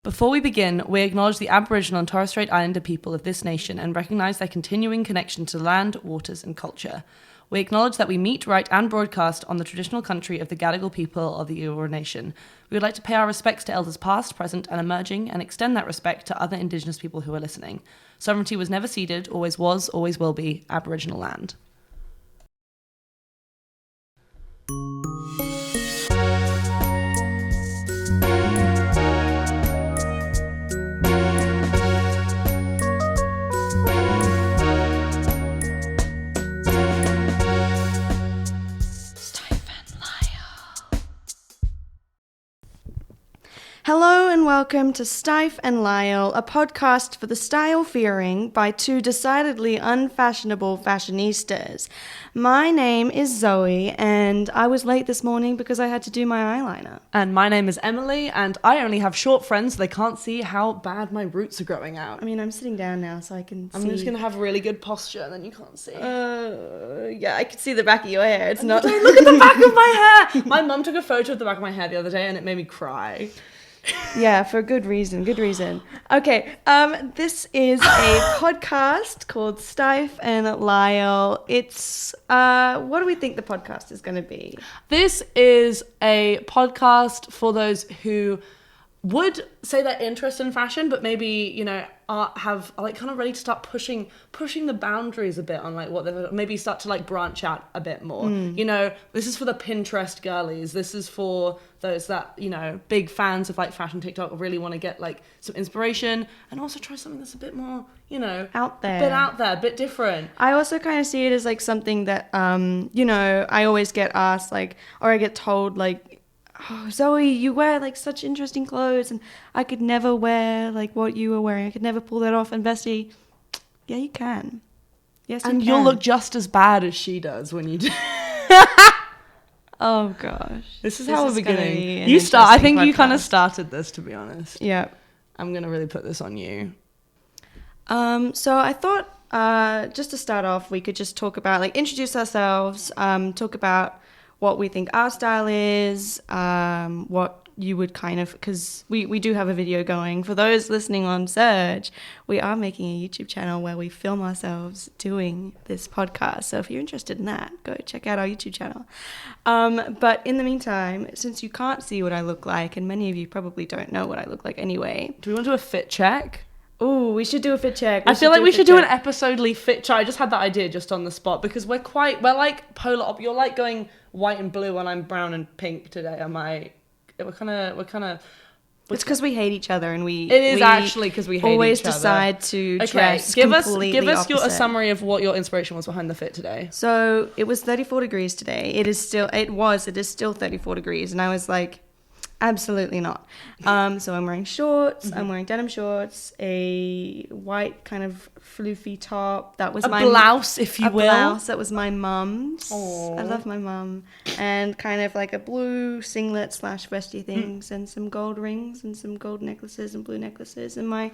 Before we begin, we acknowledge the Aboriginal and Torres Strait Islander people of this nation and recognise their continuing connection to land, waters and culture. We acknowledge that we meet, write and broadcast on the traditional country of the Gadigal people of the Eora Nation. We would like to pay our respects to elders past, present and emerging and extend that respect to other Indigenous people who are listening. Sovereignty was never ceded, always was, always will be Aboriginal land. Hello and welcome to Stife and Lyle, a podcast for the style-fearing by two decidedly unfashionable fashionistas. My name is Zoe and I was late this morning because I had to do my eyeliner. And my name is Emily and I only have short friends so they can't see how bad my roots are growing out. I mean, I'm sitting down now so I can see. I'm just going to have really good posture and then you can't see. Yeah, I can see the back of your hair. It's not... Don't look at the back of my hair! My mum took a photo of the back of my hair the other day and it made me cry. Yeah, for good reason. Okay, this is a podcast called Stife and Lyle. It's, what do we think the podcast is going to be? This is a podcast for those who would say they're interested in fashion, but maybe, you know, are kind of ready to start pushing the boundaries a bit on like what they maybe start to like branch out a bit more. You know, this is for the Pinterest girlies. This is for those that, you know, big fans of like fashion TikTok really want to get like some inspiration and also try something that's a bit more, you know, out there, a bit different. I also kind of see it as like something that, you know, I always get asked like, or I get told like, oh, Zoe, you wear like such interesting clothes and I could never wear like what you were wearing. I could never pull that off. And Bestie, yeah, you can. Yes, and you can. You'll look just as bad as she does when you do. Oh gosh. This is how we're beginning. You start. I think podcast. You kind of started this, to be honest. Yeah. I'm going to really put this on you. So I thought just to start off, we could just talk about like introduce ourselves, talk about what we think our style is, what you would kind of, because we do have a video going. For those listening on Surge, we are making a YouTube channel where we film ourselves doing this podcast. So if you're interested in that, go check out our YouTube channel. But in the meantime, since you can't see what I look like, and many of you probably don't know what I look like anyway. Do we want to do a fit check? Oh, we should do a fit check. I feel like we should do an episodely fit check. I just had that idea just on the spot because we're like polar op. You're like going white and blue and I'm brown and pink today. We're kind of. It's because we hate each other and It is actually because we hate each other. Always decide to dress completely give us opposite. A summary of what your inspiration was behind the fit today. So it was 34 degrees today. It is still 34 degrees. And I was like, absolutely not. So I'm wearing shorts. I'm wearing denim shorts, a white kind of floofy top. That was my blouse, if you will. A blouse that was my mum's. Aww. I love my mum. And kind of like a blue singlet / vesty things and some gold rings and some gold necklaces and blue necklaces and my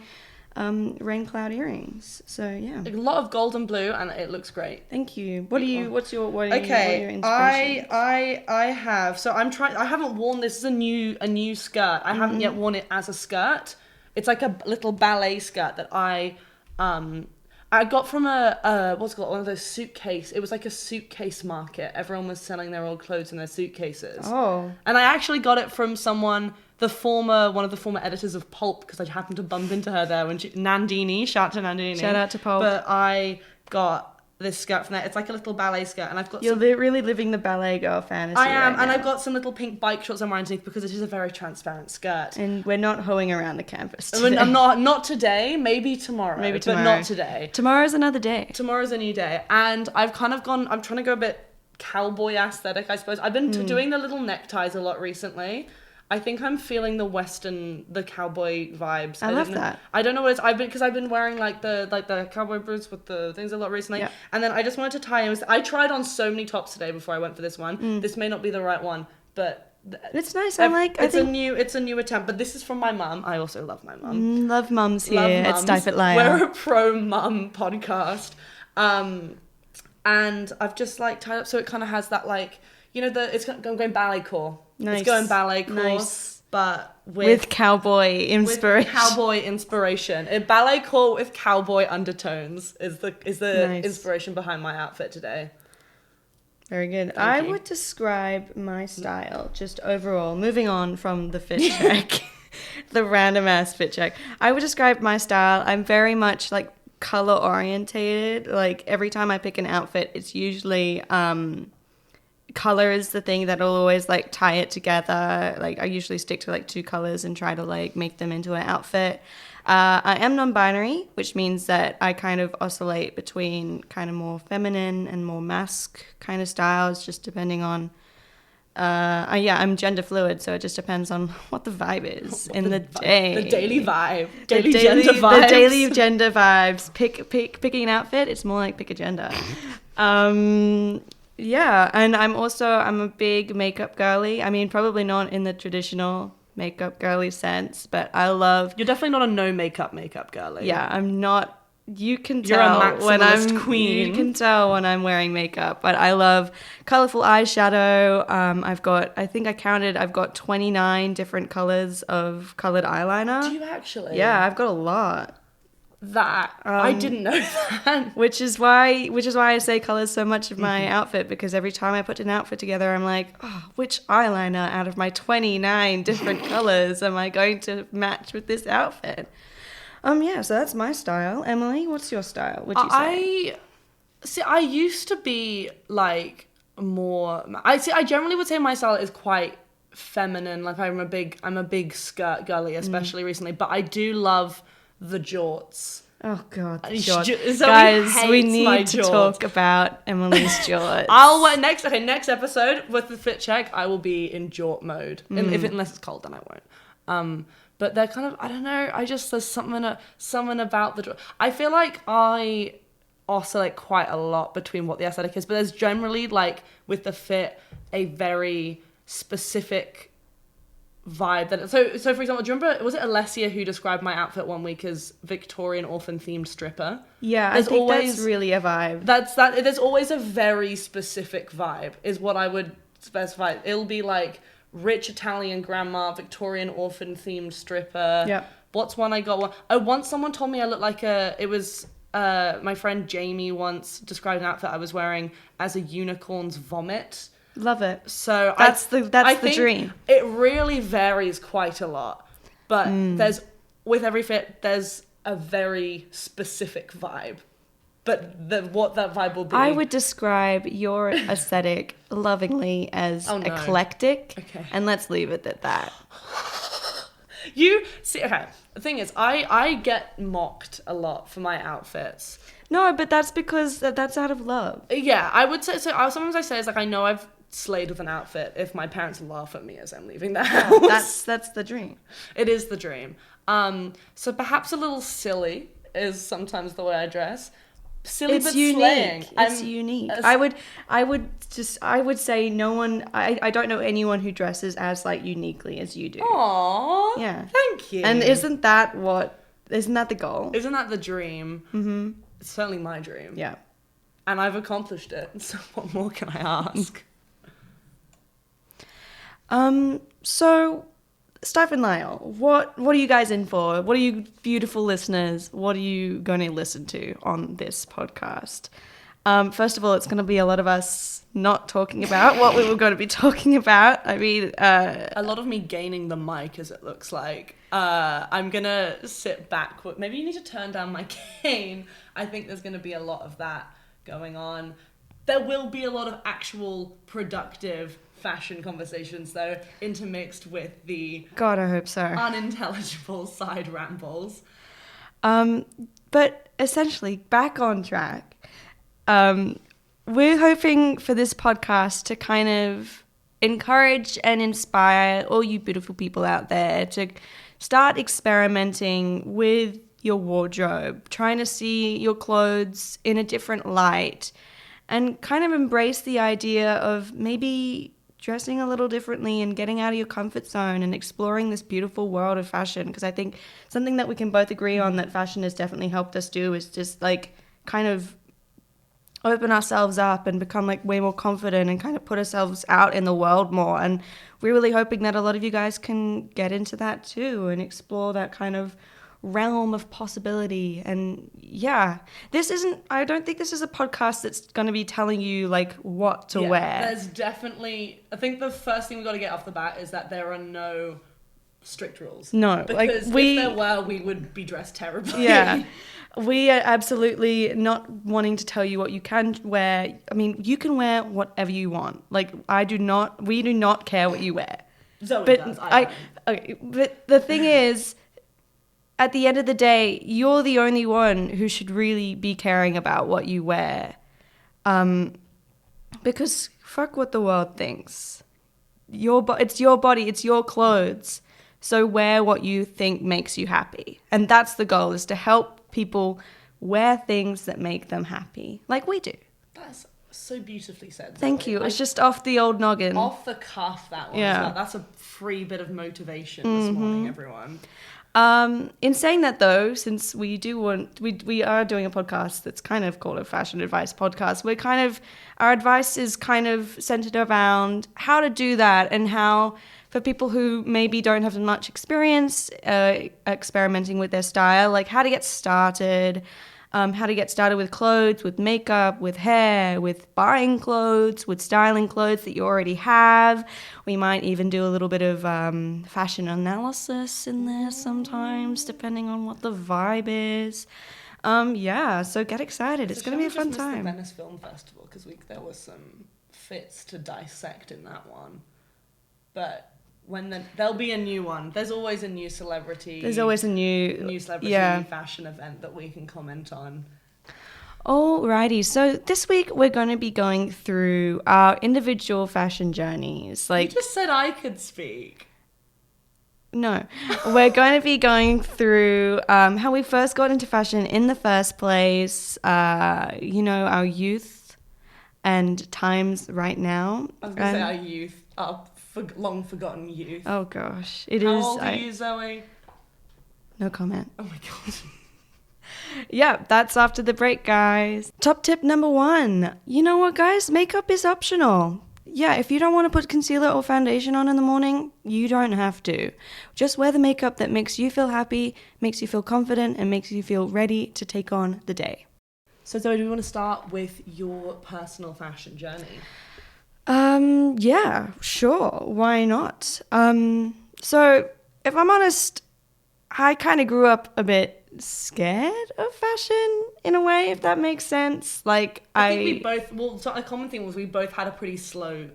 rain cloud earrings. So yeah, a lot of gold and blue, and it looks great. Thank you. What are your inspirations? I have. So I'm trying. I haven't worn this. Is a new skirt. I haven't yet worn it as a skirt. It's like a little ballet skirt that I got from what's it called, one of those suitcase. It was like a suitcase market. Everyone was selling their old clothes in their suitcases. Oh. And I actually got it from someone. One of the former editors of Pulp, because I happened to bump into her there when Nandini. Shout out to Nandini. Shout out to Pulp. But I got this skirt from there. It's like a little ballet skirt, and I've got. You're really living the ballet girl fantasy. I am, right and now. I've got some little pink bike shorts I'm wearing underneath because it is a very transparent skirt. And we're not hoeing around the canvas today. I'm not today. Maybe tomorrow. But not today. Tomorrow's another day. Tomorrow's a new day, and I've kind of gone. I'm trying to go a bit cowboy aesthetic, I suppose. I've been doing the little neckties a lot recently. I think I'm feeling the cowboy vibes. I love that. I don't know what it's. I've been wearing like the cowboy boots with the things a lot recently. Yeah. And then I just wanted to tie in. I tried on so many tops today before I went for this one. This may not be the right one, but it's nice. It's a new attempt. But this is from my mum. I also love my mum. Love mums here at Stife Lyle. We're a pro mum podcast. And I've just like tied up so it kind of has that like, you know, it's going ballet core. Nice. It's going ballet core. Nice. but with cowboy inspiration. With cowboy inspiration. A ballet court with cowboy undertones is the Nice. inspiration behind my outfit today. Very good. Thank I you. would describe my style just overall, moving on from the fit check, the random ass fit check. I would describe my style. I'm very much like color orientated. Like every time I pick an outfit, it's usually color is the thing that'll always like tie it together. Like I usually stick to like 2 colors and try to like make them into an outfit. I am non-binary, which means that I kind of oscillate between kind of more feminine and more masc kind of styles, just depending on. I'm gender fluid, so it just depends on what the vibe is in the day. The daily vibe. The Gender vibes. The daily gender vibes. Picking an outfit, it's more like pick a gender. Yeah, and I'm a big makeup girly. I mean, probably not in the traditional makeup girly sense, but I love. You're definitely not a no makeup girly. Yeah, I'm not. You can You're a tell when maximalist queen. You can tell when I'm wearing makeup, but I love colorful eyeshadow. I've got 29 different colors of colored eyeliner. Do you actually? Yeah, I've got a lot. I didn't know that. Which is why I say colors so much of my outfit, because every time I put an outfit together, I'm like, oh, which eyeliner out of my 29 different colors am I going to match with this outfit? Yeah, so that's my style. Emily, what's your style? Would you say? I used to be like more. I generally would say my style is quite feminine. Like I'm a big skirt girly, especially recently. But I do love the jorts. Oh God, the Zoe jorts. Guys, we hates my need to jorts. talk about Emily's jorts. Next episode with the fit check, I will be in jort mode. Unless it's cold, then I won't. But they're kind of, I don't know, there's something about the jort. I feel like I oscillate quite a lot between what the aesthetic is, but there's generally, like, with the fit, a very specific vibe. So for example, do you remember, was it Alessia who described my outfit one week as Victorian orphan-themed stripper? Yeah, I think that's really a vibe. There's always a very specific vibe, is what I would specify. It'll be, like, rich Italian grandma, Victorian orphan-themed stripper. Yeah. What's one I got? Once someone told me I looked like my friend Jamie once described an outfit I was wearing as a unicorn's vomit. Love it. So that's the dream. It really varies quite a lot. But with every fit, there's a very specific vibe. But what that vibe will be... I would describe your aesthetic lovingly as eclectic. Okay. And let's leave it at that. You see, okay, the thing is, I get mocked a lot for my outfits. No, but that's because that's out of love. Yeah, I would say, sometimes I say, it's like, I know I've slayed with an outfit if my parents laugh at me as I'm leaving the house. That's the dream. It is the dream. So perhaps a little silly is sometimes the way I dress. Silly, but slaying. It's unique. I would say no one. I don't know anyone who dresses as like uniquely as you do. Aww. Yeah. Thank you. And isn't that the goal? Isn't that the dream? Mm-hmm. It's certainly my dream. Yeah. And I've accomplished it. So what more can I ask? So, Stife and Lyle, what are you guys in for? What are you beautiful listeners? What are you going to listen to on this podcast? First of all, it's going to be a lot of us not talking about what we were going to be talking about. I mean... a lot of me gaining the mic, as it looks like. I'm going to sit back. Maybe you need to turn down my gain. I think there's going to be a lot of that going on. There will be a lot of actual productive fashion conversations, though, intermixed with the... God, I hope so. ...unintelligible side rambles. But essentially, back on track. We're hoping for this podcast to kind of encourage and inspire all you beautiful people out there to start experimenting with your wardrobe, trying to see your clothes in a different light, and kind of embrace the idea of maybe dressing a little differently and getting out of your comfort zone and exploring this beautiful world of fashion. Because I think something that we can both agree on that fashion has definitely helped us do is just like kind of open ourselves up and become like way more confident and kind of put ourselves out in the world more. And we're really hoping that a lot of you guys can get into that too and explore that kind of realm of possibility. And yeah, I don't think this is a podcast that's going to be telling you like what to wear. There's definitely, I think the first thing we've got to get off the bat is that there are no strict rules. No, because like if there were, we would be dressed terribly. Yeah. We are absolutely not wanting to tell you what you can wear. I mean, you can wear whatever you want. Like, we do not care what you wear. Zoe But does, okay, but the thing is, at the end of the day, you're the only one who should really be caring about what you wear. Because fuck what the world thinks. It's your body, it's your clothes. So wear what you think makes you happy. And that's the goal, is to help people wear things that make them happy, like we do. That's so beautifully said. Thank you. Like, it's just off the old noggin. Off the cuff, that one. Yeah. That's a free bit of motivation this morning, everyone. In saying that though, since we are doing a podcast that's kind of called a fashion advice podcast, our advice is kind of centered around how to do that, and how for people who maybe don't have much experience experimenting with their style, like how to get started, with clothes, with makeup, with hair, with buying clothes, with styling clothes that you already have. We might even do a little bit of fashion analysis in there sometimes, depending on what the vibe is. So get excited. It's going to be a fun time. The Venice Film Festival, because there was some fits to dissect in that one. But there'll be a new one. There's always a new celebrity. There's always a new celebrity new fashion event that we can comment on. Alrighty, so this week we're going to be going through our individual fashion journeys. You just said I could speak. No, we're going to be going through how we first got into fashion in the first place, our youth and times right now. I was going to say our youth, long forgotten youth. Oh gosh, How old are you, Zoe? No comment. Oh my god. Yeah, that's after the break, guys. Top tip number 1. You know what, guys? Makeup is optional. Yeah, if you don't want to put concealer or foundation on in the morning, you don't have to. Just wear the makeup that makes you feel happy, makes you feel confident, and makes you feel ready to take on the day. So Zoe, do we want to start with your personal fashion journey? Yeah, sure. Why not? So if I'm honest, I kind of grew up a bit scared of fashion in a way, if that makes sense. Like I think we both, a common thing was we both had a pretty slow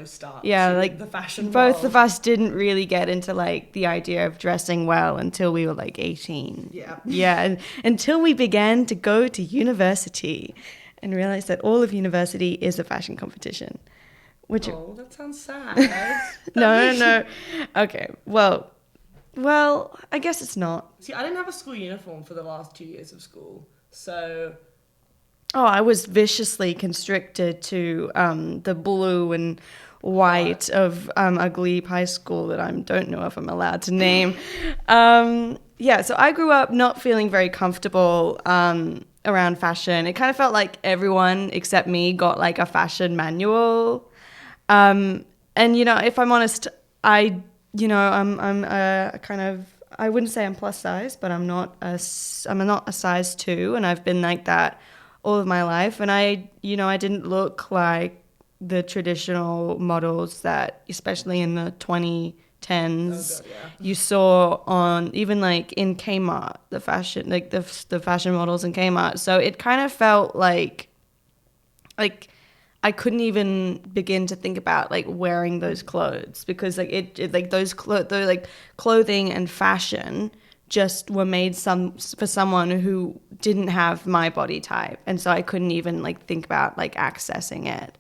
start. Yeah, to like the fashion both world. of us didn't really get into like the idea of dressing well until we were like 18. Yeah. Yeah, and until we began to go to university and realized that all of university is a fashion competition. That sounds sad. No. Okay, well, I guess it's not. See, I didn't have a school uniform for the last 2 years of school, so... Oh, I was viciously constricted to the blue and white of a glebe high school that I don't know if I'm allowed to name. So I grew up not feeling very comfortable around fashion. It kind of felt like everyone except me got like a fashion manual. And, if I'm honest, I'm a kind of, I wouldn't say I'm plus size, but I'm not a size 2, and I've been like that all of my life. And I didn't look like the traditional models that, especially in the 2010s, you saw on, even like in Kmart, the fashion models in Kmart. So it kind of felt like I couldn't even begin to think about like wearing those clothes, because like those clothing and fashion just were made for someone who didn't have my body type, and so I couldn't even like think about like accessing it.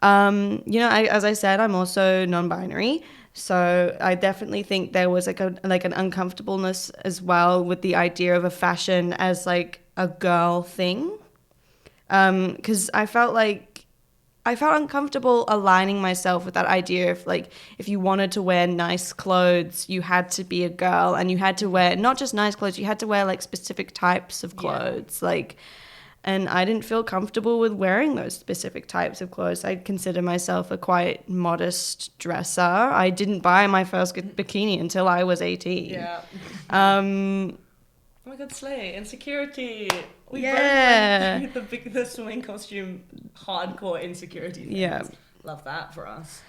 As I said, I'm also non-binary, so I definitely think there was like an uncomfortableness as well with the idea of a fashion as like a girl thing, because I felt uncomfortable aligning myself with that idea of like, if you wanted to wear nice clothes, you had to be a girl, and you had to wear not just nice clothes, you had to wear like specific types of clothes. And I didn't feel comfortable with wearing those specific types of clothes. I consider myself a quite modest dresser. I didn't buy my first bikini until I was 18. Yeah. Oh my god, slay. Insecurity. We Yeah. both went the swimming costume hardcore insecurity things. Yeah. Love that for us.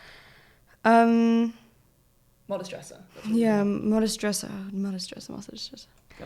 Modest dresser. Yeah, modest dresser. Go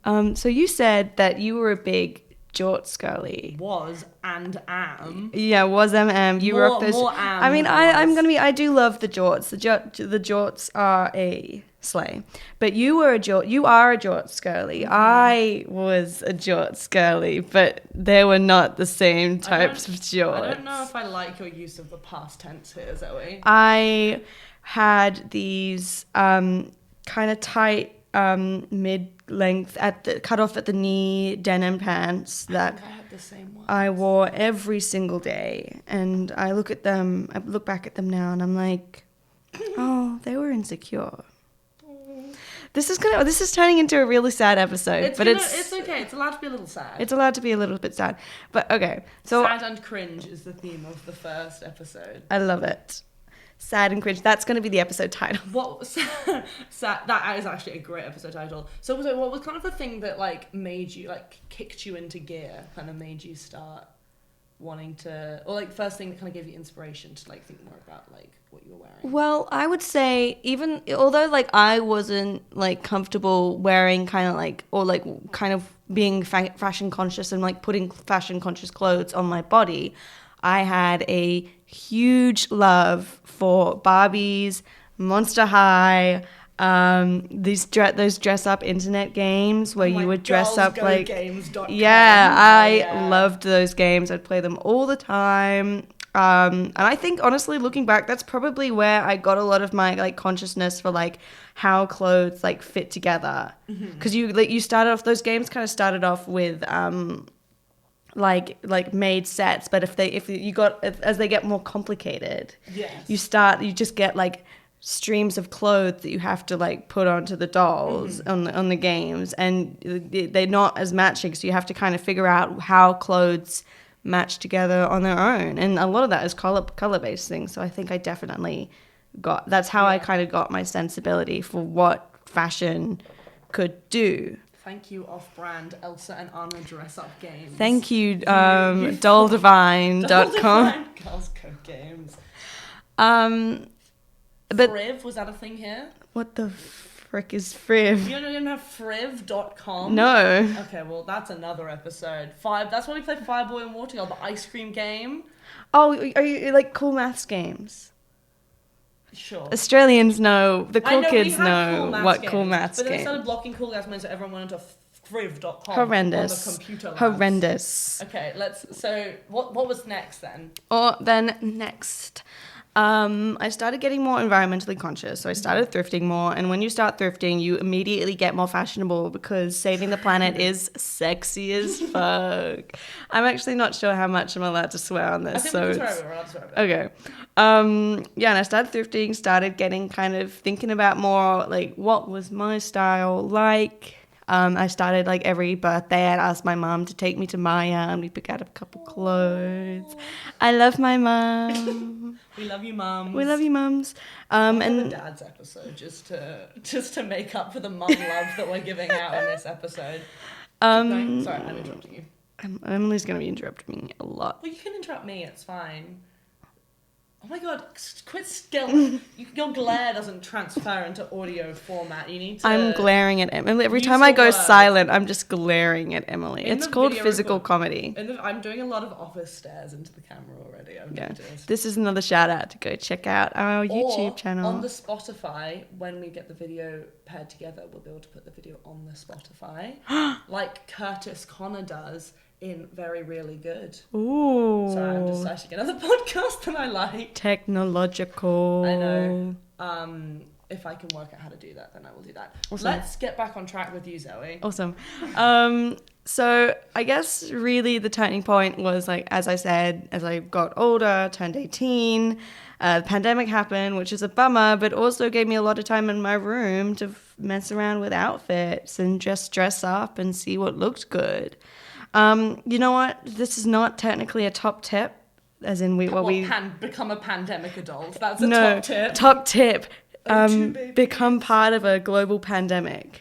ahead. So you said that you were a big jorts girly. Was and am. Yeah, was am. You rock those. More am. I mean, I'm gonna be. I do love the jorts. The jorts are a slay. But you were a jort. You are a jorts girly. Mm-hmm. I was a jorts girly, but they were not the same types of jorts. I don't know if I like your use of the past tense here, Zoe. I had these kind of tight mid-length cut off at the knee denim pants that I had the same one. I wore every single day, and I look back at them now, and I'm like, oh, they were insecure. This is turning into a really sad episode, It's okay. It's allowed to be a little sad. It's allowed to be a little bit sad, but okay. So sad and cringe is the theme of the first episode. I love it. Sad and cringe. That's going to be the episode title. That is actually a great episode title. So what was kind of the thing that like made you like kicked you into gear, kind of made you start wanting to, or like first thing that kind of gave you inspiration to like think more about like what you were wearing? Well, I would say even although like I wasn't like comfortable wearing kind of like or like kind of being fashion conscious and like putting fashion conscious clothes on my body, I had a huge love for Barbies, Monster High, those dress up internet games where you would dress up like I loved those games. I'd play them all the time. And I think honestly looking back, that's probably where I got a lot of my like consciousness for like how clothes like fit together. Because you started off, those games kind of started off with like made sets, but as they get more complicated, you just get like streams of clothes that you have to like put onto the dolls on the games, and they're not as matching, so you have to kind of figure out how clothes match together on their own, and a lot of that is color based things. So I think I definitely that's how I kind of got my sensibility for what fashion could do. Thank you, off-brand Elsa and Anna dress-up games. Thank you, dolldivine.com. Girls Code Games. But Friv, was that a thing here? What the frick is Friv? You don't have friv.com? No. Okay, well, that's another episode. That's why we play Fireboy and Water Girl, the ice cream game. Oh, are you like cool maths games? Sure. Australians know, the cool kids know what games, cool maths but then games. they started blocking cool maths games, so everyone went into friv.com. Horrendous. On the computer labs. Horrendous. Okay, so what was next then? I started getting more environmentally conscious, so I started thrifting more, and when you start thrifting, you immediately get more fashionable because saving the planet is sexy as fuck. I'm actually not sure how much I'm allowed to swear on this, we're allowed to swear a bit. Okay. And I started thrifting, started getting kind of thinking about more like what was my style like. I started like every birthday I'd ask my mum to take me to Maya and we'd pick out a couple clothes. I love my mum. We love you, mums. We love you, mums. And the dad's episode just to make up for the mum love that we're giving out in this episode. Sorry, I'm interrupting you. Emily's gonna be interrupting me a lot. Well, you can interrupt me. It's fine. Oh my god, quit still. Your glare doesn't transfer into audio format. You need to... I'm glaring at Emily. Every time I go silent, I'm just glaring at Emily. It's called physical comedy. I'm doing a lot of office stares into the camera already. This is another shout out to go check out our YouTube channel. On the Spotify, when we get the video paired together, we'll be able to put the video on the Spotify. Like Curtis Connor does in Very Really Good. Ooh. Sorry, I'm just citing another podcast that I like. Technological. I know. If I can work out how to do that, then I will do that. Awesome. Let's get back on track with you, Zoe. Awesome. So I guess really the turning point was like, as I said, as I got older, turned 18, the pandemic happened, which is a bummer, but also gave me a lot of time in my room to mess around with outfits and just dress up and see what looked good. You know what? This is not technically a top tip, as in become a pandemic adult. That's a no, top tip. Top tip. O2 Become part of a global pandemic.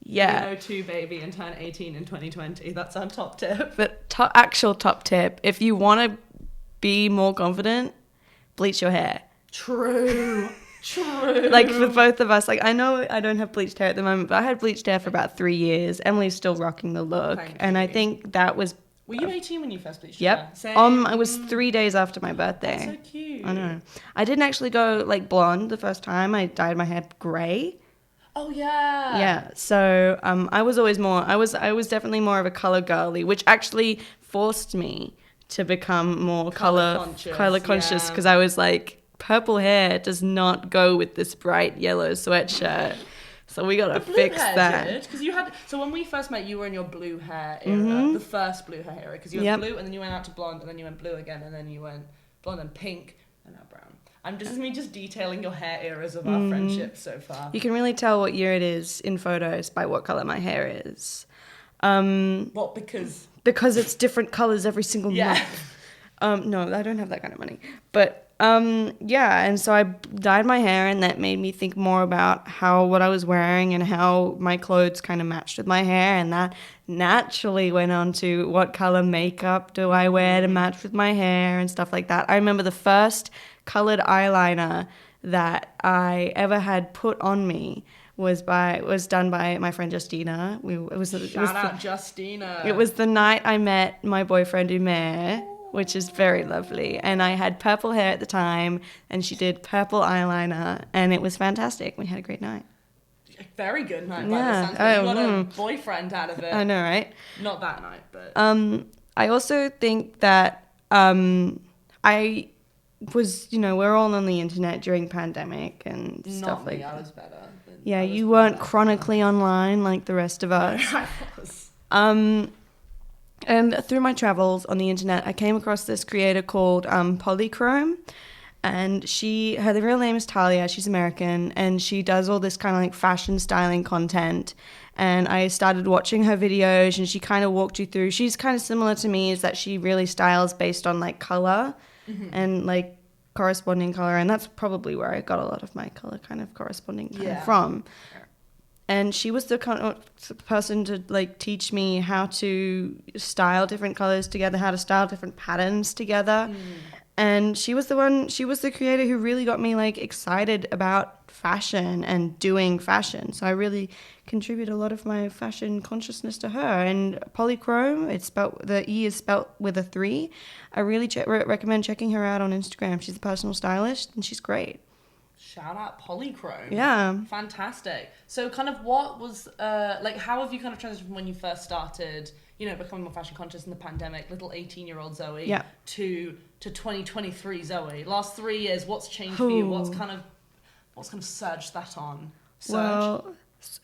Yeah. Be an O2 baby and turn 18 in 2020. That's our top tip. But actual top tip, if you want to be more confident, bleach your hair. True. Like for both of us, like I know I don't have bleached hair at the moment, but I had bleached hair for about 3 years. Emily's still rocking the look. And I think that was... Were you 18 when you first bleached Yep. hair? Same. It was 3 days after my birthday. That's so cute. I know. I didn't actually go like blonde the first time. I dyed my hair grey. Oh yeah. Yeah. So I was always I was definitely more of a color girly, which actually forced me to become more color conscious because I was like, purple hair does not go with this bright yellow sweatshirt. So we gotta fix that. Because you had, so when we first met, you were in your blue hair era, the first blue hair era. Because you went blue, and then you went out to blonde, and then you went blue again, and then you went blonde and pink, and now brown. This is me just detailing your hair eras of our friendship so far. You can really tell what year it is in photos by what color my hair is. What? Because it's different colors every single month. No, I don't have that kind of money. But and so I dyed my hair, and that made me think more about what I was wearing and how my clothes kind of matched with my hair, and that naturally went on to what color makeup do I wear to match with my hair and stuff like that. I remember the first colored eyeliner that I ever had put on me was done by my friend Justina. Shout out Justina. It was the night I met my boyfriend Umair, which is very lovely. And I had purple hair at the time, and she did purple eyeliner, and it was fantastic. We had a great night. A very good night. Yeah. You got a boyfriend out of it. I know, right? Not that night, but... I also think that I was, we're all on the internet during pandemic and stuff like that. I was better. Yeah, you weren't chronically online like the rest of us. I was. And through my travels on the internet, I came across this creator called Polychrome, and her real name is Talia. She's American, and she does all this kind of like fashion styling content. And I started watching her videos, and she kind of walked you through. She's kind of similar to me, is that she really styles based on like color and like corresponding color, and that's probably where I got a lot of my color kind of corresponding from. And she was the kind of person to like teach me how to style different colors together, how to style different patterns together. And she was the creator who really got me like excited about fashion and doing fashion. So I really contribute a lot of my fashion consciousness to her. And Polychrome, the E is spelt with a 3. I really recommend checking her out on Instagram. She's a personal stylist, and she's great. Shout out Polychrome. Yeah. Fantastic. So kind of what was, how have you kind of transitioned from when you first started, becoming more fashion conscious in the pandemic, little 18-year-old Zoe, to 2023 Zoe? Last 3 years, what's changed for you? What's kind of surged that on? Surge? Well,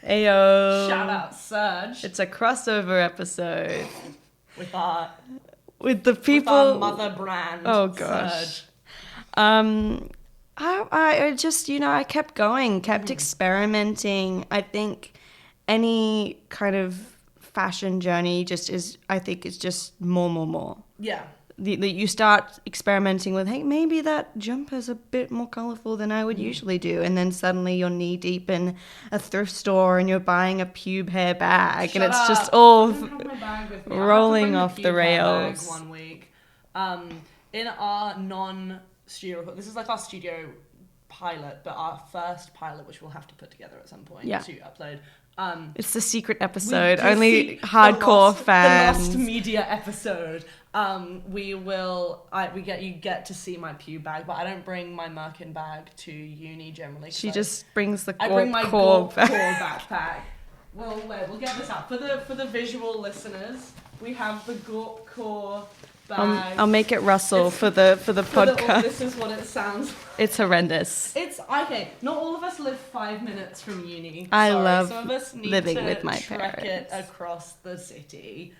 Ayo. Shout out Surge. It's a crossover episode. with the people. With our mother brand. Oh gosh. Surge. I just, I kept going, kept experimenting. I think any kind of fashion journey is just more. Yeah. You start experimenting with, hey, maybe that jumper's a bit more colorful than I would usually do. And then suddenly you're knee deep in a thrift store and you're buying a pube hair bag. And it's just all rolling off the rails. One week. In our non-studio, this is like our studio pilot, but our first pilot, which we'll have to put together at some point to upload. It's the secret episode. Only hardcore fans. The lost media episode. You get to see my pube bag, but I don't bring my Merkin bag to uni generally. She just brings the I bring my core backpack. We'll get this out for the visual listeners. We have the Gorp core bag. I'll make it rustle for the podcast. This is what it sounds like. It's horrendous. It's okay. Not all of us live 5 minutes from uni. I love Some of us need living to with my trek parents. it across the city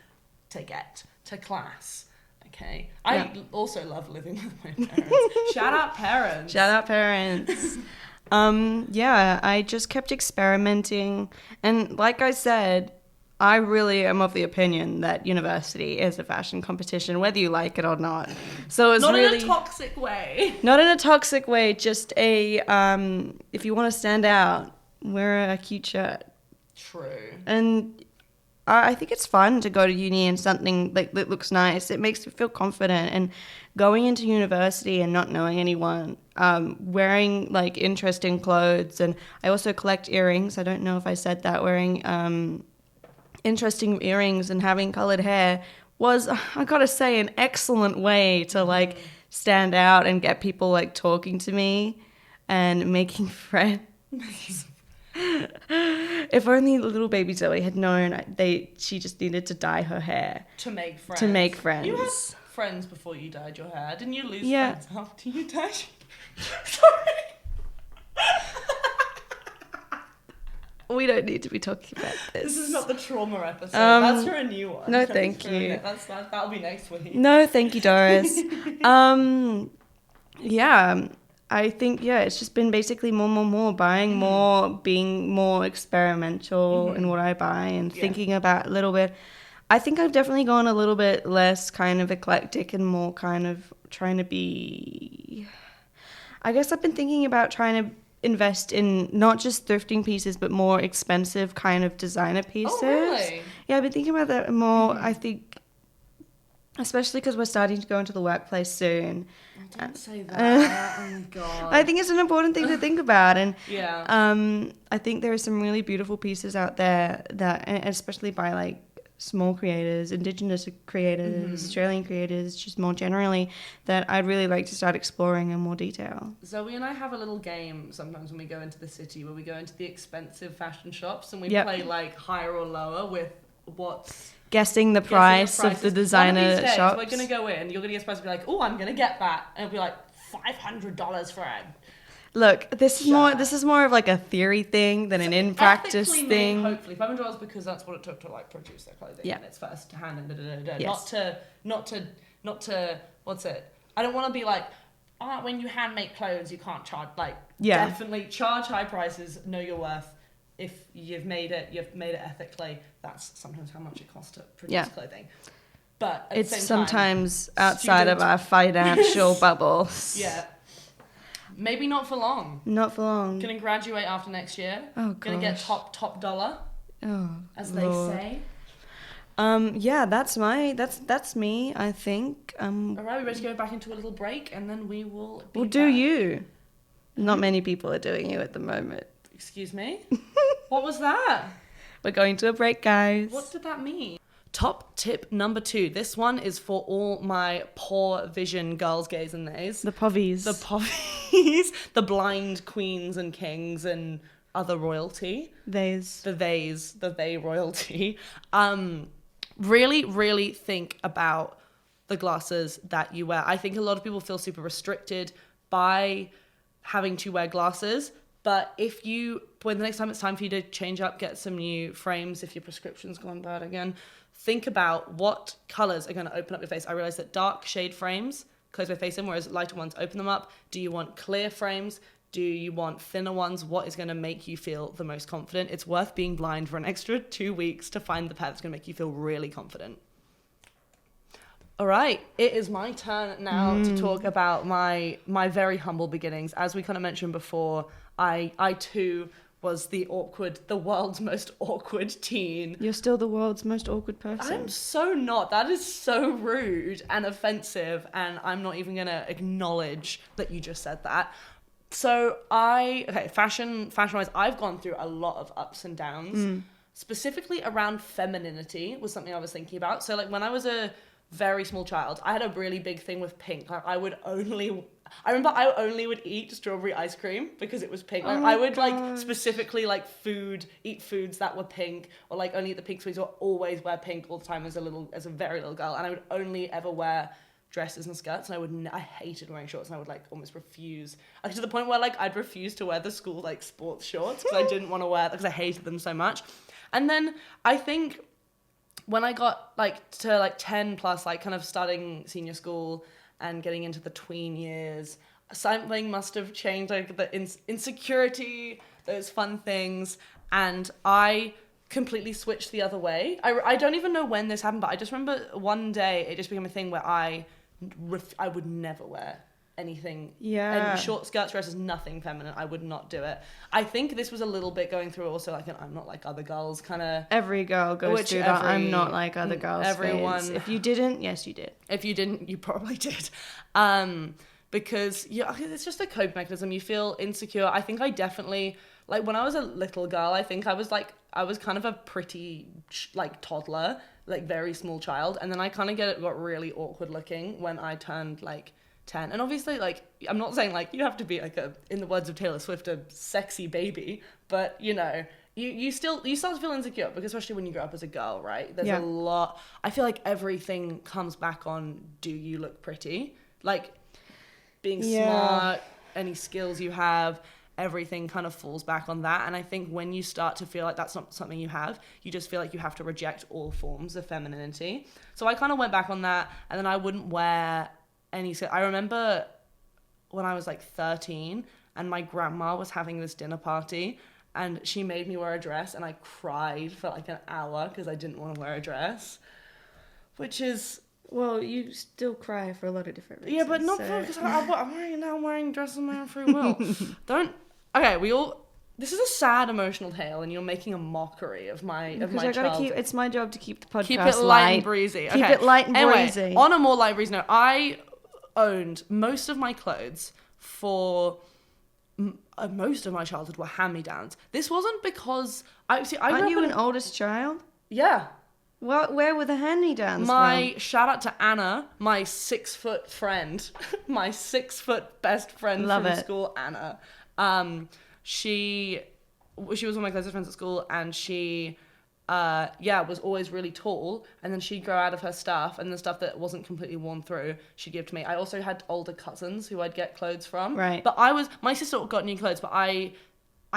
to get to class. Okay. I also love living with my parents. Shout out parents. Shout out parents. I just kept experimenting, and like I said, I really am of the opinion that university is a fashion competition, whether you like it or not. So it's Not really in a toxic way. not in a toxic way, just a if you want to stand out, wear a cute shirt. True. And I think it's fun to go to uni in something like that looks nice. It makes you feel confident. And going into university and not knowing anyone, wearing like interesting clothes, and I also collect earrings. I don't know if I said that. Wearing interesting earrings and having colored hair was, I gotta say, an excellent way to like stand out and get people like talking to me and making friends. If only little baby Zoe had known she just needed to dye her hair To make friends. You had friends before you dyed your hair. Didn't you lose Yeah. friends after you dyed? Sorry. We don't need to be talking about this. This is not the trauma episode. That's for a new one. No, thank you. That'll be next week. No, thank you, Doris. Yeah, I think, it's just been basically more, buying more, being more experimental in what I buy and thinking about a little bit. I think I've definitely gone a little bit less kind of eclectic and more kind of trying to be... I guess I've been thinking about trying to invest in not just thrifting pieces, but more expensive kind of designer pieces. Oh, really? Yeah, I've been thinking about that more, I think, especially because we're starting to go into the workplace soon. Don't say that. Oh my god. I think it's an important thing to think about, and Yeah. I think there are some really beautiful pieces out there that, and especially by like small creators, Indigenous creators, Australian creators, just more generally, that I'd really like to start exploring in more detail. Zoe and I have a little game sometimes when we go into the city where we go into the expensive fashion shops and we Yep. play like higher or lower with what's Guessing the price of the designer One of these days, shops. we're gonna go in. You're gonna get surprised and be like, "Oh, I'm gonna get that," and it'll be like $500 for it. Look, this is more of like a theory thing than an in-practice Ethically thing. made, hopefully $500 because that's what it took to like produce their clothing. Yeah. And it's first hand and da-da-da-da. Yes. Not to what's it? I don't want to be like, when you hand make clothes, you can't charge definitely charge high prices. Know your worth. If you've made it ethically. That's sometimes how much it costs to produce clothing. But at It's the same sometimes time, outside of our financial bubbles. Yeah. Maybe not for long. Not for long. Gonna graduate after next year. Oh, Gonna get gosh. top dollar, Oh, as Lord. they say. Yeah, that's me, I think. All right, we ready to go back into a little break, and then we will be Well, do back. you? Not many people are doing you at the moment. Excuse me? What was that? We're going to a break, guys. What did that mean? Top tip number 2. This one is for all my poor vision girls, gays, and theys. The povies. The povies. The blind queens and kings and other royalty. Theys. The they royalty. Really, really think about the glasses that you wear. I think a lot of people feel super restricted by having to wear glasses, but when the next time it's time for you to change up, get some new frames, if your prescription's gone bad again, think about what colors are going to open up your face. I realize that dark shade frames close my face in, whereas lighter ones open them up. Do you want clear frames? Do you want thinner ones? What is going to make you feel the most confident? It's worth being blind for an extra 2 weeks to find the pair that's going to make you feel really confident. All right, it is my turn now to talk about my very humble beginnings. As we kind of mentioned before, I too was the world's most awkward teen. You're still the world's most awkward person. I'm so not. That is so rude and offensive, and I'm not even going to acknowledge that you just said that. So fashion-wise, I've gone through a lot of ups and downs. Specifically around femininity was something I was thinking about. So like when I was a very small child, I had a really big thing with pink. Like I remember I only would eat strawberry ice cream because it was pink. Like I would like specifically like eat foods that were pink, or like only eat the pink sweets, or always wear pink all the time as a very little girl. And I would only ever wear dresses and skirts, and I hated wearing shorts, and I would like almost refuse, like to the point where like I'd refuse to wear the school like sports shorts because I didn't want to wear because I hated them so much. And then I think when I got like to like 10 plus, like kind of starting senior school and getting into the tween years, something must have changed, like the insecurity, those fun things, and I completely switched the other way. I don't even know when this happened, but I just remember one day it just became a thing where I would never wear anything. Yeah. And short skirts, dresses, nothing feminine. I would not do it. I think this was a little bit going through also like an I'm not like other girls kind of. Every girl goes through that. I'm not like other girls. Everyone. Phase. If you didn't, yes, you did. If you didn't, you probably did. Because it's just a coping mechanism. You feel insecure. I think I definitely, like when I was a little girl, I think I was kind of a pretty like toddler, like very small child. And then I kind of got really awkward looking when I turned like 10. And obviously, like, I'm not saying like you have to be like in the words of Taylor Swift, a sexy baby, but you know, you start to feel insecure because especially when you grow up as a girl, right? There's a lot. I feel like everything comes back on, do you look pretty? Like being smart, any skills you have, everything kind of falls back on that. And I think when you start to feel like that's not something you have, you just feel like you have to reject all forms of femininity. So I kind of went back on that, and then I wouldn't wear any. I remember when I was like 13 and my grandma was having this dinner party and she made me wear a dress, and I cried for like an hour because I didn't want to wear a dress, which is... Well, you still cry for a lot of different reasons. Yeah, but not because I'm wearing dresses of my own free will. This is a sad emotional tale, and you're making a mockery of my childhood. It's my job to keep the podcast keep it light and breezy. Keep it light and breezy. Anyway, on a more light breezy note, I owned most of my clothes for most of my childhood were hand-me-downs. This wasn't because Aren't you an oldest child? Yeah. Where were the hand-me-downs from? Shout out to Anna, my 6-foot friend, my 6-foot best friend from school, Anna. She was one of my closest friends at school, and she, was always really tall, and then she'd grow out of her stuff, and the stuff that wasn't completely worn through, she'd give to me. I also had older cousins who I'd get clothes from. Right. But my sister got new clothes, but I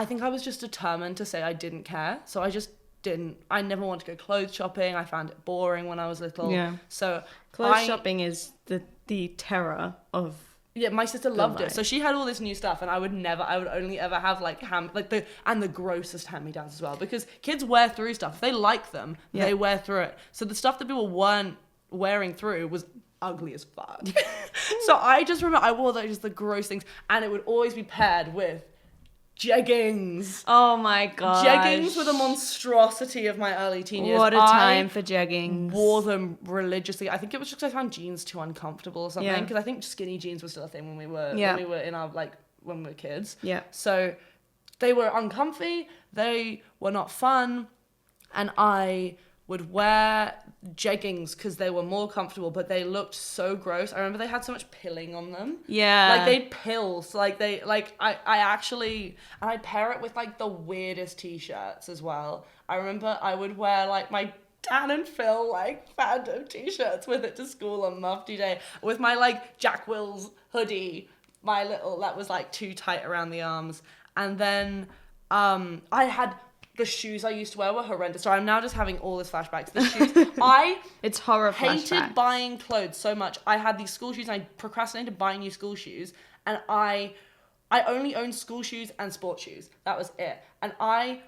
think I was just determined to say I didn't care, so I never wanted to go clothes shopping. I found it boring when I was little. Yeah. So clothes shopping is the terror of... Yeah, my sister loved it. So she had all this new stuff, and I would only ever have like the grossest hand-me-downs as well, because kids wear through stuff. If they like them, they wear through it. So the stuff that people weren't wearing through was ugly as fuck. So I just remember I wore those, just the gross things, and it would always be paired with jeggings. Oh my god. Jeggings were the monstrosity of my early teen years. What a time for jeggings. Wore them religiously. I think it was just because I found jeans too uncomfortable or something. Because I think skinny jeans were still a thing when we were when we were kids. Yeah. So they were uncomfy. They were not fun, and I would wear jeggings because they were more comfortable, but they looked so gross. I remember they had so much pilling on them. Yeah. Like they'd pill. So I actually, and I'd pair it with like the weirdest t-shirts as well. I remember I would wear like my Dan and Phil like fandom t-shirts with it to school on Mufti Day with my like Jack Wills hoodie, that was like too tight around the arms. And then I had... The shoes I used to wear were horrendous. So I'm now just having all this flashbacks. The shoes, it's horror hated flashbacks. buying clothes so much. I had these school shoes, and I procrastinated buying new school shoes. And I only owned school shoes and sports shoes. That was it. And I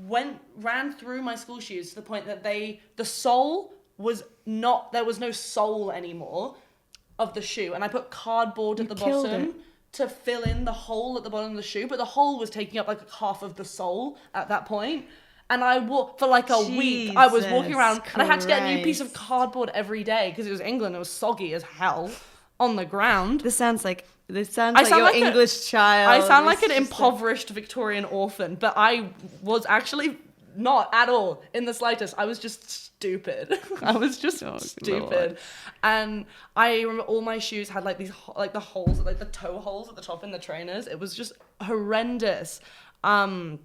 ran through my school shoes to the point that the sole was not, there was no sole anymore of the shoe. And I put cardboard at the bottom to fill in the hole at the bottom of the shoe, but the hole was taking up like half of the sole at that point. And I wore, for like a week, I was walking around and I had to get a new piece of cardboard every day because it was England. It was soggy as hell on the ground. This sounds like your English child. I sound like an impoverished Victorian orphan, but I was actually not at all in the slightest. I was just stupid. I was just stupid. Lord. And I remember all my shoes had like these like the holes, like the toe holes at the top in the trainers. It was just horrendous. But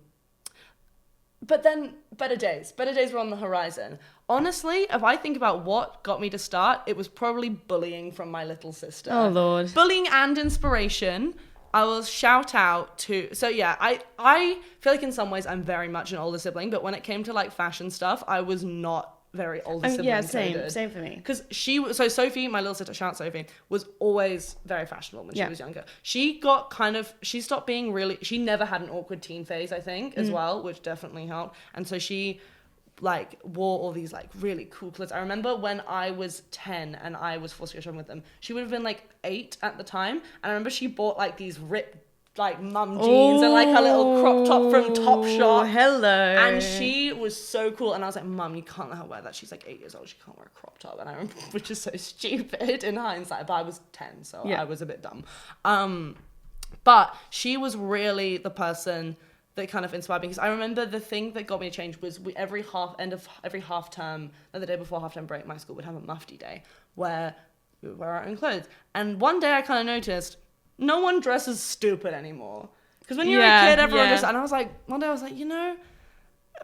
then better days were on the horizon. Honestly, if I think about what got me to start, it was probably bullying from my little sister. Oh Lord. Bullying and inspiration. I will shout out to... So yeah, I feel like in some ways I'm very much an older sibling, but when it came to like fashion stuff, I was not very older sibling. Yeah, same for me. Because Sophie, my little sister, shout out Sophie, was always very fashionable when she was younger. She stopped being really... She never had an awkward teen phase, I think, as well, which definitely helped. And so she like wore all these like really cool clothes. I remember when I was 10 and I was forced to go shopping with them, she would have been like 8 at the time, and I remember she bought like these ripped like mum jeans and like a little crop top from Topshop. Hello. And she was so cool, and I was like, Mum, you can't let her wear that. She's like 8 years old, she can't wear a crop top. And I remember, which is so stupid in hindsight, but I was 10, so I was a bit dumb. But she was really the person that kind of inspired me, because I remember the thing that got me to change was every half term, like the day before half term break, my school would have a mufti day where we would wear our own clothes. And one day I kind of noticed no one dresses stupid anymore. Because when you're a kid, everyone just, and I was like, one day I was like, you know,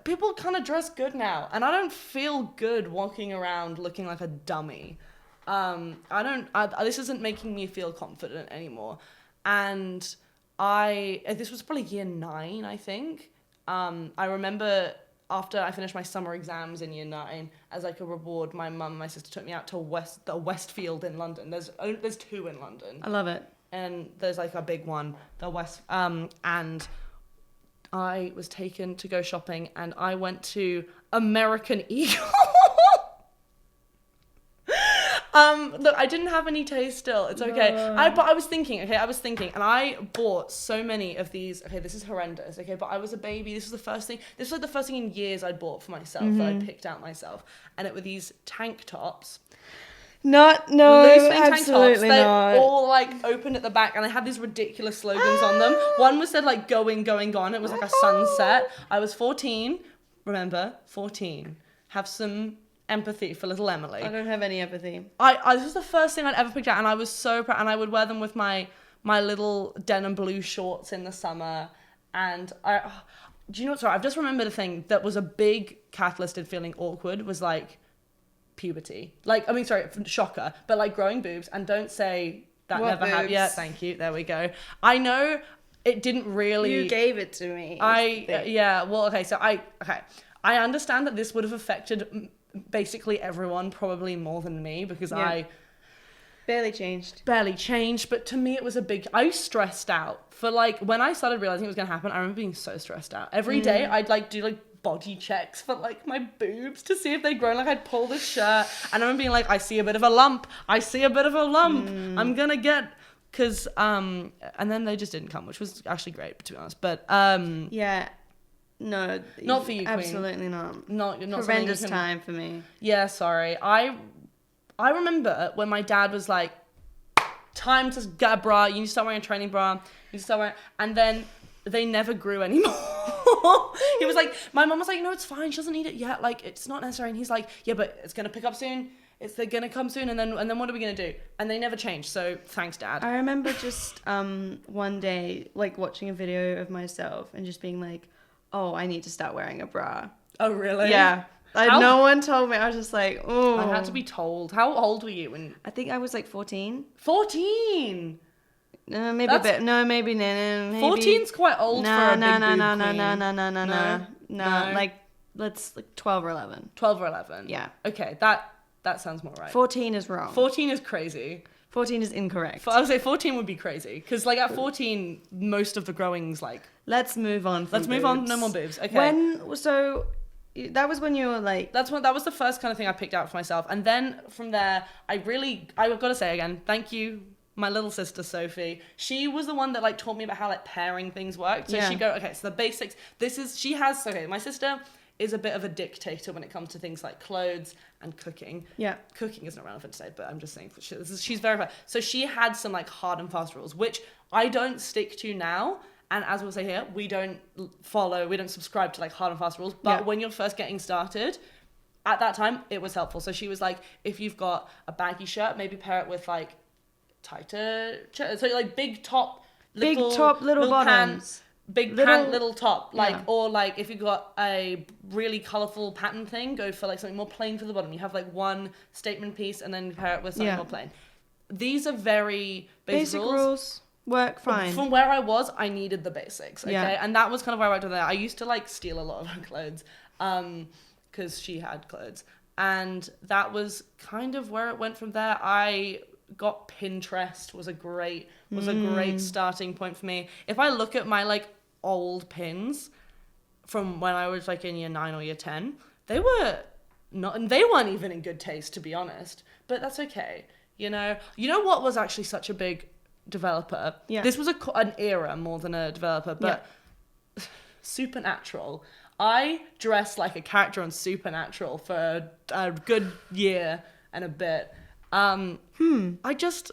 people kind of dress good now, and I don't feel good walking around looking like a dummy. This isn't making me feel confident anymore. And this was probably year 9, I think. I remember after I finished my summer exams in year 9, as like a reward, my mum and my sister took me out to the Westfield in London. There's 2 in London. I love it. And there's like a big one, the West, and I was taken to go shopping, and I went to American Eagle. Look, I didn't have any taste still. It's okay. But I was thinking, and I bought so many of these. Okay, this is horrendous. Okay, but I was a baby. This was like the first thing in years I'd bought for myself that I picked out myself, and it were these tank tops. Loose fitting tank tops. absolutely They not. all like open at the back, and they had these ridiculous slogans on them. One was said like "going, going, gone." It was like a sunset. I was 14. Remember, 14. Have some empathy for little Emily. I don't have any empathy. This was the first thing I'd ever picked out, and I was so proud. And I would wear them with my little denim blue shorts in the summer. And do you know what? Sorry, I've just remembered a thing that was a big catalyst in feeling awkward. Was like puberty. Shocker, but like growing boobs. And don't say that What never happened. boobs? Yeah, thank you. There we go. I know it didn't really. You gave it to me. I understand that this would have affected basically everyone, probably more than me, because I barely changed. But to me it was I was stressed out for like, when I started realizing it was going to happen, I remember being so stressed out. Every day I'd like do like body checks for like my boobs to see if they'd grown. Like I'd pull this shirt, and I remember being like, I see a bit of a lump, I'm gonna get, because and then they just didn't come, which was actually great, to be honest. But no, not for you, Queen. Absolutely not. Not horrendous time for me. Yeah, sorry. I remember when my dad was like, time to get a bra, you need to start wearing a training bra, and then they never grew anymore. He was like, my mom was like, no, it's fine, she doesn't need it yet, like it's not necessary. And he's like, yeah, but it's gonna pick up soon, they're gonna come soon, and then what are we gonna do? And they never changed, so thanks, Dad. I remember just one day like watching a video of myself and just being like, oh, I need to start wearing a bra. Oh, really? Yeah. No one told me. I was just like, oh. I had to be told. How old were you when? I think I was like 14. 14? Maybe a bit. No, maybe. 14's quite old for a big boob queen. No. Like, let's like 12 or 11. 12 or 11? Yeah. Okay, that sounds more right. 14 is wrong. 14 is crazy. 14 is incorrect. I would say 14 would be crazy, because like at 14, most of the growing's like. Let's move on. No more boobs. Okay. So that was when you were like. That was the first kind of thing I picked out for myself, and then from there, I've got to say again, thank you, my little sister Sophie. She was the one that like taught me about how like pairing things worked. So she'd go, okay, so the basics. My sister is a bit of a dictator when it comes to things like clothes and cooking. Yeah. Cooking isn't relevant to say, but I'm just saying she's very fair. So she had some like hard and fast rules, which I don't stick to now. And as we'll say here, we don't subscribe to like hard and fast rules. But when you're first getting started, at that time, it was helpful. So she was like, if you've got a baggy shirt, maybe pair it with like tighter, so like big top, little little bottoms. Pants, big pant, little top. Like, or like if you've got a really colourful pattern thing, go for like something more plain for the bottom. You have like one statement piece and then pair it with something more plain. These are very basic rules. Work fine. From where I was, I needed the basics, okay? Yeah. And that was kind of where I worked with her. I used to, like, steal a lot of her clothes, because she had clothes. And that was kind of where it went from there. I got Pinterest, was a great starting point for me. If I look at my, like, old pins from when I was, like, in year 9 or year 10, they weren't even in good taste, to be honest. But that's okay. You know what was actually such a big developer? Yeah. This was an era more than a developer, but Supernatural. I dressed like a character on Supernatural for a good year and a bit. I just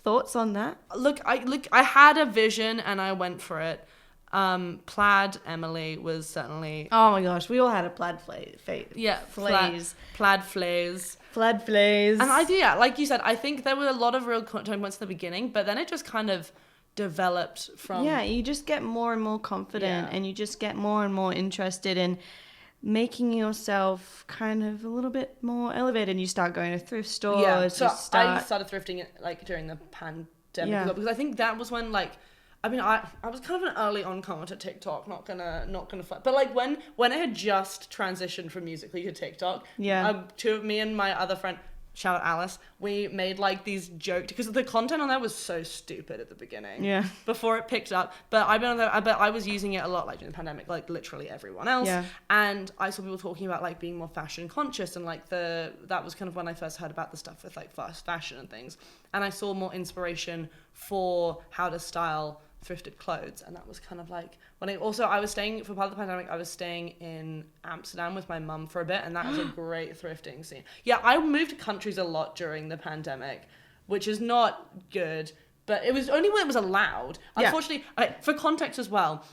Thoughts on that? I had a vision and I went for it. Plaid Emily was certainly. Oh my gosh, we all had a plaid flaze. Plaid flaze. Plaid flaze. And like you said, I think there were a lot of real tone points at the beginning, but then it just kind of developed from. Yeah, you just get more and more confident, and you just get more and more interested in making yourself kind of a little bit more elevated. And you start going to thrift stores. Yeah, so I started thrifting like during the pandemic because I think that was when like. I mean, I was kind of an early on comment at TikTok, not gonna fight. But like when it had just transitioned from Musical.ly to TikTok, me and my other friend, shout out Alice, we made like these jokes because the content on there was so stupid at the beginning. Yeah. Before it picked up, but I was using it a lot like during the pandemic, like literally everyone else. Yeah. And I saw people talking about like being more fashion conscious and like that was kind of when I first heard about the stuff with like fast fashion and things. And I saw more inspiration for how to style thrifted clothes, and that was kind of like when I was staying for part of the pandemic. I was staying in Amsterdam with my mum for a bit, and that was a great thrifting scene. Yeah, I moved countries a lot during the pandemic, which is not good, but it was only when it was allowed. Unfortunately, for context as well,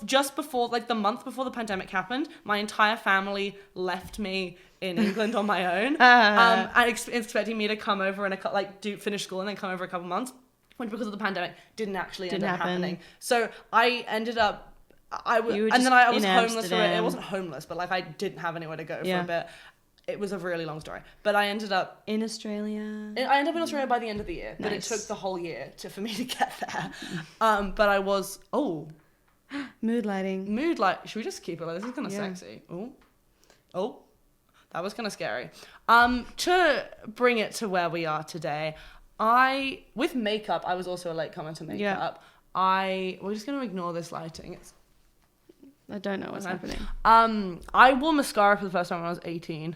just before, like the month before the pandemic happened, my entire family left me in England on my own, and expecting me to come over and finish school and then come over a couple months. Which, because of the pandemic, didn't actually end up happening. So I ended up, I was homeless for it. It wasn't homeless, but like I didn't have anywhere to go for a bit. It was a really long story. But I ended up in Australia. I ended up in Australia by the end of the year. Nice. But it took the whole year for me to get there. But I was, mood lighting. Should we just keep it like this? Is kind of sexy. Oh, that was kind of scary. To bring it to where we are today, with makeup, I was also a late comer to makeup. We're just going to ignore this lighting. I don't know what's happening. I wore mascara for the first time when I was 18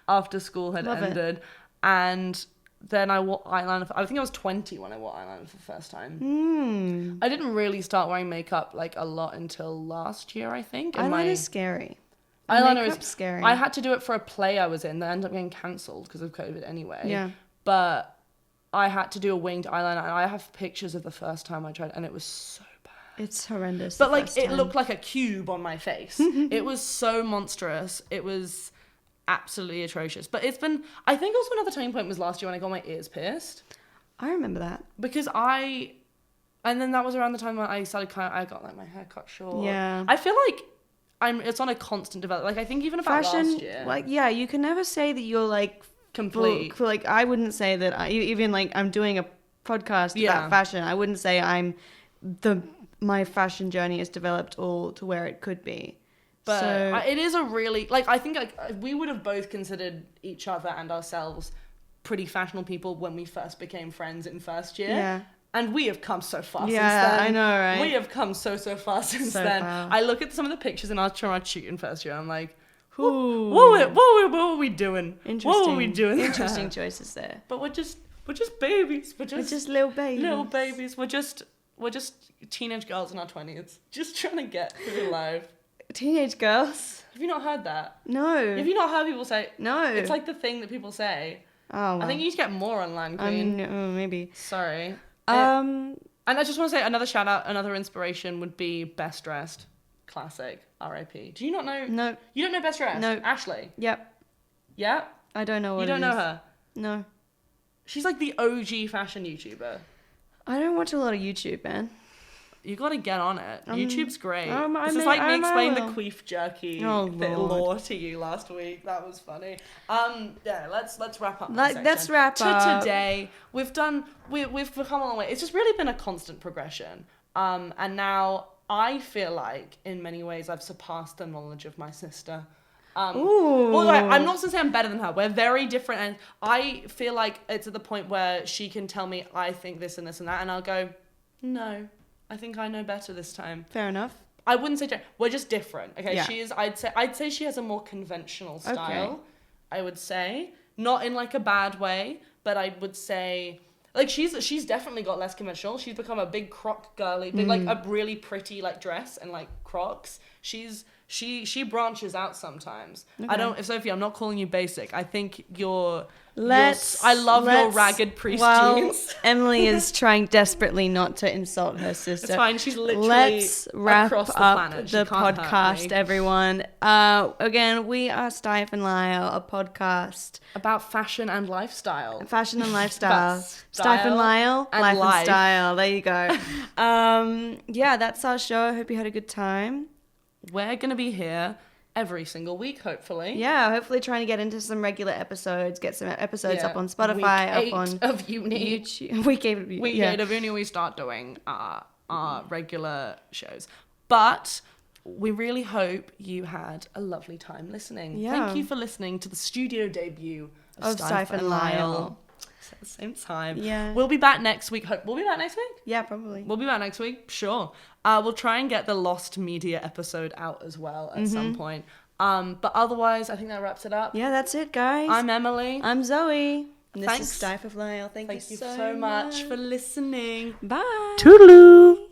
after school had ended. And then I wore eyeliner. I think I was 20 when I wore eyeliner for the first time. I didn't really start wearing makeup like a lot until last year, I think. Eyeliner is scary. Eyeliner is scary. I had to do it for a play I was in that ended up getting cancelled because of COVID anyway. Yeah. But I had to do a winged eyeliner, and I have pictures of the first time I tried, and it was so bad. It's horrendous. But like, it looked like a cube on my face. It was so monstrous. It was absolutely atrocious. But I think also another turning point was last year when I got my ears pierced. I remember that. Because and then that was around the time when I started I got like my hair cut short. Yeah. I feel like it's on a constant development. Like, I think even about fashion, last year. Like, yeah, you can never say that you're like, complete. For like, I wouldn't say that even like I'm doing a podcast about fashion. I wouldn't say my fashion journey has developed all to where it could be. But it is a really, like, I think like we would have both considered each other and ourselves pretty fashionable people when we first became friends in first year. Yeah. And we have come so far since then. Yeah, I know, right? We have come so far since then. Far. I look at some of the pictures in our shoot in first year, I'm like, what were we doing? What were we doing? Interesting choices there. But we're just babies. We're just little babies. Little babies. We're just teenage girls in our 20s, just trying to get through life. Teenage girls. Have you not heard that? No. Have you not heard people say? No. It's like the thing that people say. Oh. Well. I think you need to get more online, Queen. Maybe. Sorry. And I just want to say another shout out, another inspiration would be Best Dressed. Classic. R.I.P. Do you not know? No. You don't know Best Dressed? No. Ashley? Yep. Yeah? I don't know what You don't know her? No. She's like the OG fashion YouTuber. I don't watch a lot of YouTube, man. You gotta get on it. YouTube's great. This is like me explaining the queef jerky lore to you last week. That was funny. Let's wrap up. Let's wrap up. To today, we've come a long way. It's just really been a constant progression. And now I feel like in many ways I've surpassed the knowledge of my sister. Well, I'm not going to say I'm better than her. We're very different, and I feel like it's at the point where she can tell me I think this and this and that, and I'll go, no. I think I know better this time. Fair enough. I wouldn't say we're just different. Okay, Yeah. I'd say she has a more conventional style. Okay. I would say, not in like a bad way, but I would say like she's definitely got less conventional. She's become a big croc girly, big like a really pretty like dress and like Crocs. She branches out sometimes. Okay. I don't, Sophie, I'm not calling you basic. I think I love your ragged priest jeans. Emily is trying desperately not to insult her sister. It's fine. She's literally Let's wrap across the up planet. She the can't hurt podcast, me. everyone. Again, we are Stife and Lyle, a podcast About fashion and lifestyle. fashion and lifestyle. About Stife and Lyle, and life life. and style. There you go. Yeah, that's our show. I hope you had a good time. We're going to be here every single week, hopefully. Yeah, hopefully trying to get into some regular episodes, get some episodes up on Spotify, Week 8 up on of uni. YouTube. Week 8 of uni. Week 8 of uni, we start doing our regular shows. But we really hope you had a lovely time listening. Yeah. Thank you for listening to the studio debut of Stife and Lyle. At the same time. Yeah. We'll be back next week. We'll be back next week? Yeah, probably. We'll be back next week, sure. We'll try and get the Lost Media episode out as well at some point. But otherwise, I think that wraps it up. Yeah, that's it, guys. I'm Emily. I'm Zoe. And this Thanks. is Stife of Lyle. Thank you so much for listening. Bye. Toodaloo.